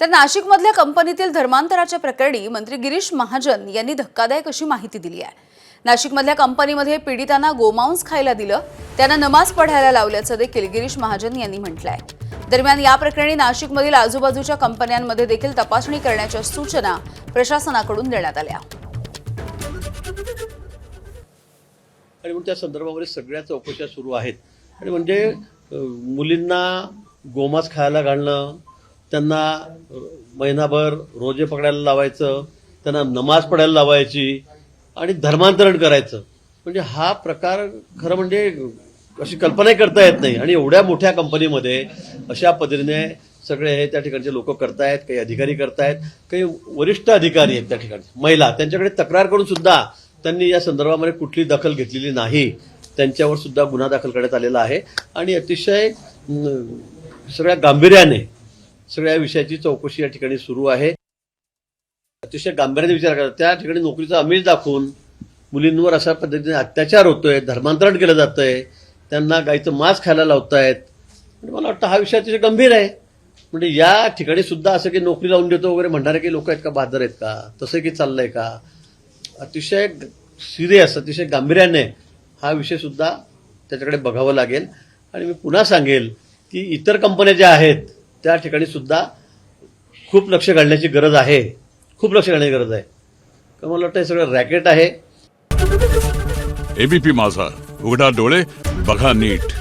तर नाशिकमधल्या कंपनीतील धर्मांतराच्या प्रकरणी मंत्री गिरीश महाजन यांनी धक्कादायक अशी माहिती दिली आहे। नाशिकमधल्या कंपनीमध्ये पीडितांना गोमांस खायला दिलं, त्यांना नमाज पढायला लावल्याचं देखील गिरीश महाजन यांनी म्हटलंय। दरम्यान या प्रकरणी नाशिकमधील आजूबाजूच्या कंपन्यांमध्ये देखील तपासणी करण्याच्या सूचना प्रशासनाकडून देण्यात आल्या। आणि मग त्या संदर्भामध्ये सगळ्या चौकशा सुरू आहेत। आणि म्हणजे मुलींना गोमांस खायला घालणं, त्यांना महिनाभर रोजे पकडायला लावायचं, त्यांना नमाज पढायला लावायची आणि धर्मांतरण करायचं, म्हणजे हा प्रकार खरं म्हणजे अशी कल्पनाही करता येत नाही। आणि एवढ्या मोठ्या कंपनीमध्ये अशा पद्धतीने सगळे हे त्या ठिकाणचे लोक करतायत, काही अधिकारी करतायत, काही वरिष्ठ अधिकारी आहेत त्या ठिकाणचे महिला, त्यांच्याकडे तक्रार करून सुद्धा त्यांनी या संदर्भामध्ये कुठली दखल घेतलेली नाही। त्यांच्यावर सुद्धा गुन्हा दाखल करण्यात आलेला आहे आणि अतिशय सगळ्या गांभीर्याने सगळ्या विषयाची चौकशी या ठिकाणी सुरू आहे। अतिशय गांभीर्याने विचार करतात, त्या ठिकाणी नोकरीचं आमिष दाखवून मुलींवर अशा पद्धतीने अत्याचार होतोय, धर्मांतरण केलं जातंय, त्यांना गाईचं मांस खायला लावतायत। म्हणजे मला वाटतं हा विषय अतिशय गंभीर आहे। म्हणजे या ठिकाणी सुद्धा असं की नोकरी लावून देतो वगैरे म्हणणारे काही लोक आहेत का, बहादर आहेत का, तसं की चाललंय का? अतिशय सिरियस, अतिशय गांभीर्याने हा विषय सुद्धा त्याच्याकडे बघावं लागेल। आणि मी पुन्हा सांगेल की इतर कंपन्या ज्या आहेत त्या ठिकाणी सुद्धा खूप लक्ष घालण्याची गरज आहे, खूप लक्ष घालण्याची गरज आहे। कारण मला वाटतं हे सगळं रॅकेट आहे। एबीपी माझा, उघडा डोळे बघा नीट।